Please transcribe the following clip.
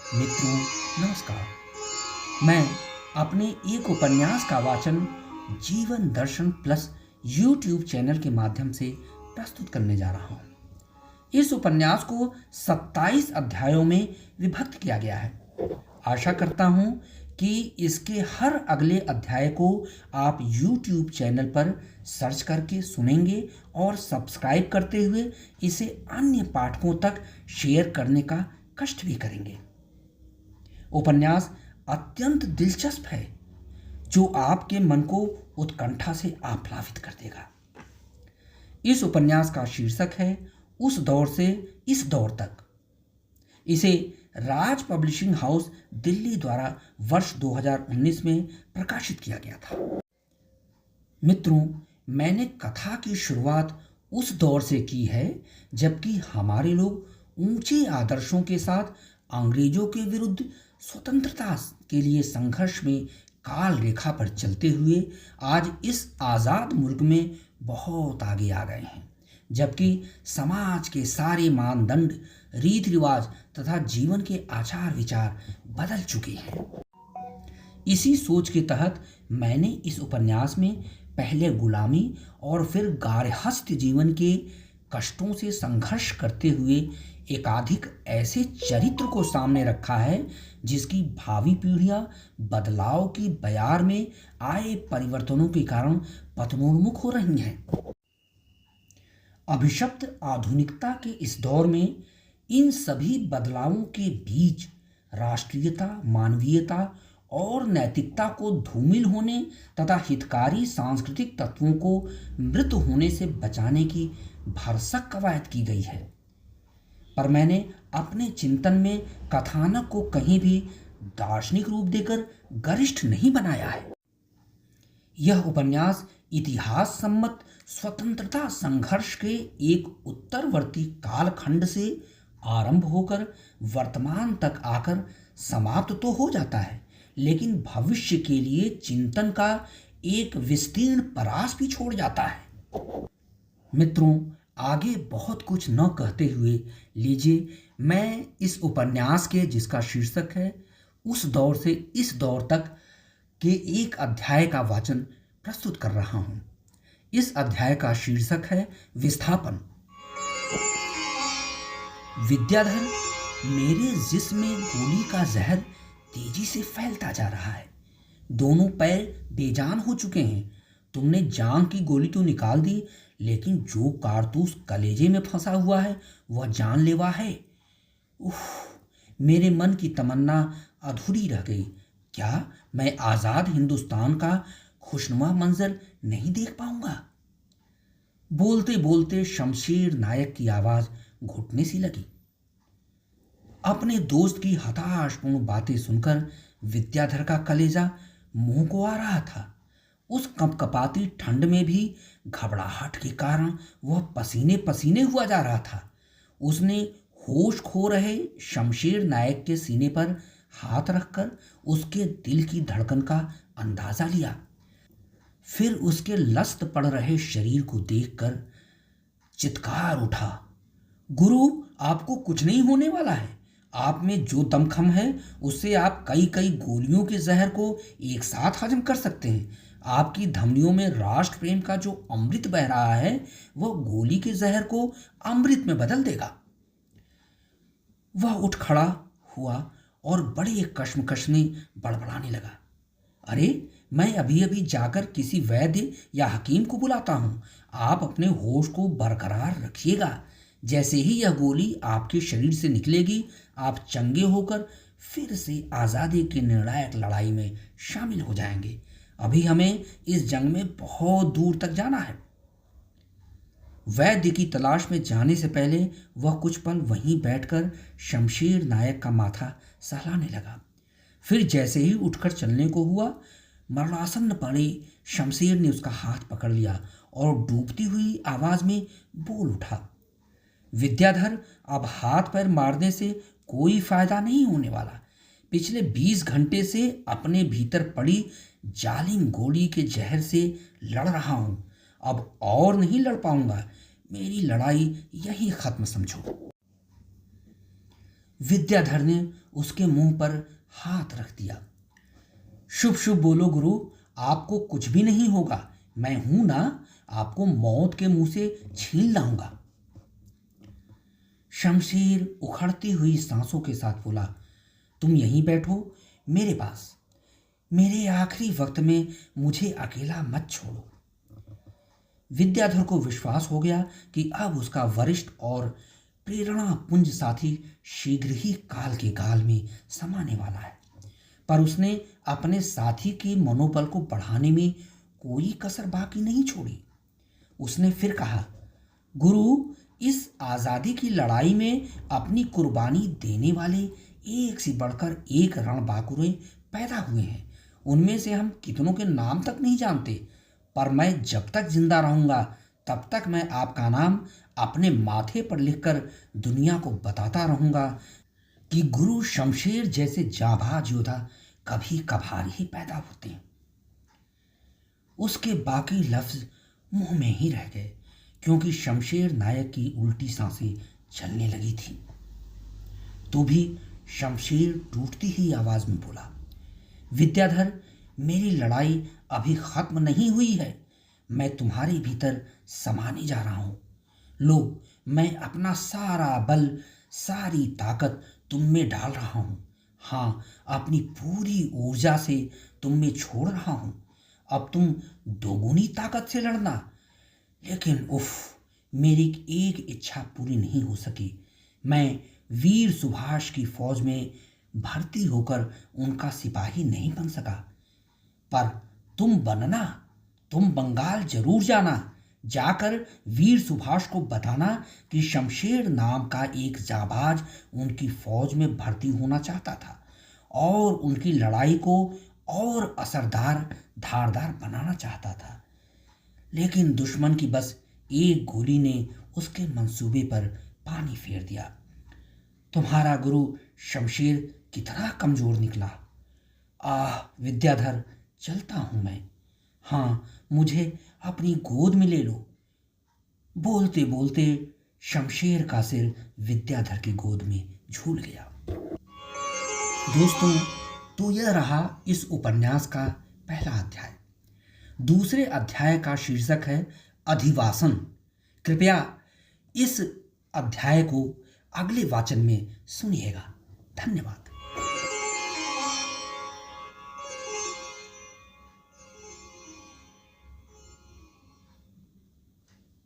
मित्रों, नमस्कार। मैं अपने एक उपन्यास का वाचन जीवन दर्शन प्लस यूट्यूब चैनल के माध्यम से प्रस्तुत करने जा रहा हूँ। इस उपन्यास को 27 अध्यायों में विभक्त किया गया है। आशा करता हूँ कि इसके हर अगले अध्याय को आप यूट्यूब चैनल पर सर्च करके सुनेंगे और सब्सक्राइब करते हुए इसे अन्य पाठकों तक शेयर करने का कष्ट भी करेंगे। उपन्यास अत्यंत दिलचस्प है जो आपके मन को उत्कंठा से आप्लावित कर देगा। इस उपन्यास का शीर्षक है उस दौर से इस दौर तक। इसे राज पब्लिशिंग हाउस दिल्ली द्वारा वर्ष 2019 में प्रकाशित किया गया था। मित्रों, मैंने कथा की शुरुआत उस दौर से की है जबकि हमारे लोग ऊंचे आदर्शों के साथ अंग्रेजों के विरुद्ध स्वतंत्रता के लिए संघर्ष में काल रेखा पर चलते हुए आज इस आज़ाद मुल्क में बहुत आगे आ गए हैं, जबकि समाज के सारे मानदंड, रीति रिवाज तथा जीवन के आचार विचार बदल चुके हैं। इसी सोच के तहत मैंने इस उपन्यास में पहले गुलामी और फिर गारहस्थ्य जीवन के कष्टों से संघर्ष करते हुए एकाधिक ऐसे चरित्र को सामने रखा है जिसकी भावी पीढ़ियां बदलाव की बयार में आए परिवर्तनों के कारण पथनोन्मुख हो रही हैं। अभिशप्त आधुनिकता के इस दौर में इन सभी बदलावों के बीच राष्ट्रीयता, मानवीयता और नैतिकता को धूमिल होने तथा हितकारी सांस्कृतिक तत्वों को मृत होने से बचाने की भरसक कवायद की गई है। पर मैंने अपने चिंतन में कथानक को कहीं भी दार्शनिक रूप देकर गरिष्ठ नहीं बनाया है। यह उपन्यास इतिहास सम्मत स्वतंत्रता संघर्ष के एक उत्तरवर्ती कालखंड से आरंभ होकर वर्तमान तक आकर समाप्त तो हो जाता है, लेकिन भविष्य के लिए चिंतन का एक विस्तीर्ण परास भी छोड़ जाता है। मित्रों, आगे बहुत कुछ न कहते हुए लीजिए मैं इस उपन्यास के, जिसका शीर्षक है उस दौर से इस दौर तक, के एक अध्याय का वाचन प्रस्तुत कर रहा हूं। इस अध्याय का शीर्षक है विस्थापन। विद्याधर, मेरे जिस्म में गोली का जहर तेजी से फैलता जा रहा है। दोनों पैर बेजान हो चुके हैं। तुमने जान की गोली तो निकाल दी, लेकिन जो कारतूस कलेजे में फंसा हुआ है वह जानलेवा है। उफ, मेरे मन की तमन्ना अधूरी रह गई। क्या मैं आज़ाद हिंदुस्तान का खुशनुमा मंजर नहीं देख पाऊंगा? बोलते बोलते शमशेर नायक की आवाज घुटने सी लगी। अपने दोस्त की हताशपूर्ण बातें सुनकर विद्याधर का कलेजा मुंह को आ रहा था। उस कंपकपाती ठंड में भी घबराहट के कारण वह पसीने पसीने हुआ जा रहा था। उसने होश खो रहे शमशेर नायक के सीने पर हाथ रखकर उसके दिल की धड़कन का अंदाजा लिया। फिर उसके लस्त पड़ रहे शरीर को देखकर चित्कार उठा, गुरु, आपको कुछ नहीं होने वाला है। आप में जो दमखम है उससे आप कई कई गोलियों के जहर को एक साथ हजम कर सकते हैं। आपकी धमनियों में राष्ट्र प्रेम का जो अमृत बह रहा है वह गोली के जहर को अमृत में बदल देगा। वह उठ खड़ा हुआ और बड़े कश्मकश में बड़बड़ाने लगा, अरे, मैं अभी अभी जाकर किसी वैद्य या हकीम को बुलाता हूँ। आप अपने होश को बरकरार रखिएगा। जैसे ही यह गोली आपके शरीर से निकलेगी, आप चंगे होकर फिर से आज़ादी की निर्णायक लड़ाई में शामिल हो जाएंगे। अभी हमें इस जंग में बहुत दूर तक जाना है। वैद्य की तलाश में जाने से पहले वह कुछ पल वहीं बैठकर शमशेर नायक का माथा सहलाने लगा। फिर जैसे ही उठकर चलने को हुआ, मरणासन्न पड़े शमशेर ने उसका हाथ पकड़ लिया और डूबती हुई आवाज में बोल उठा, विद्याधर, अब हाथ पैर मारने से कोई फायदा नहीं होने वाला। पिछले 20 घंटे से अपने भीतर पड़ी जालिम गोली के जहर से लड़ रहा हूं। अब और नहीं लड़ पाऊंगा। मेरी लड़ाई यहीं खत्म समझो। विद्याधर ने उसके मुंह पर हाथ रख दिया। शुभ शुभ बोलो गुरु, आपको कुछ भी नहीं होगा, मैं हूं ना, आपको मौत के मुंह से छीन लाऊंगा। शमशेर उखड़ती हुई सांसों के साथ बोला, तुम यहीं बैठो मेरे पास, मेरे आखिरी वक्त में मुझे अकेला मत छोड़ो। विद्याधर को विश्वास हो गया कि अब उसका वरिष्ठ और प्रेरणा पुंज साथी शीघ्र ही काल के गाल में समाने वाला है, पर उसने अपने साथी के मनोबल को बढ़ाने में कोई कसर बाकी नहीं छोड़ी। उसने फिर कहा, गुरु, इस आज़ादी की लड़ाई में अपनी कुर्बानी देने वाले एक से बढ़कर एक रणबांकुरे पैदा हुए हैं। उनमें से हम कितनों के नाम तक नहीं जानते, पर मैं जब तक जिंदा रहूंगा तब तक मैं आपका नाम अपने माथे पर लिखकर दुनिया को बताता रहूंगा कि गुरु शमशेर जैसे जाबाज योद्धा कभी कभार ही पैदा होते हैं। उसके बाकी लफ्ज मुंह में ही रह गए, क्योंकि शमशेर नायक की उल्टी सांसें चलने लगी थी। तो भी शमशेर टूटती ही आवाज में बोला, विद्याधर, मेरी लड़ाई अभी खत्म नहीं हुई है, मैं तुम्हारे भीतर समाने जा रहा हूं। लो, मैं अपना सारा बल, सारी ताकत तुम में डाल रहा हूं। हाँ, अपनी पूरी ऊर्जा से तुम में छोड़ रहा हूं। अब तुम दोगुनी ताकत से लड़ना। लेकिन उफ, मेरी एक इच्छा पूरी नहीं हो सकी। मैं वीर सुभाष की फौज में भर्ती होकर उनका सिपाही नहीं बन सका, पर तुम बनना। तुम बंगाल जरूर जाना, जाकर वीर सुभाष को बताना कि शमशेर नाम का एक जाबाज उनकी फौज में भर्ती होना चाहता था और उनकी लड़ाई को और असरदार, धारदार बनाना चाहता था। लेकिन दुश्मन की बस एक गोली ने उसके मंसूबे पर पानी फेर दिया। तुम्हारा गुरु शमशेर कितना कमजोर निकला। आह विद्याधर, चलता हूं मैं। हाँ, मुझे अपनी गोद में ले लो। बोलते बोलते शमशेर का सिर विद्याधर की गोद में झूल गया। दोस्तों, तो यह रहा इस उपन्यास का पहला अध्याय। दूसरे अध्याय का शीर्षक है अधिवासन। कृपया इस अध्याय को अगले वाचन में सुनिएगा। धन्यवाद।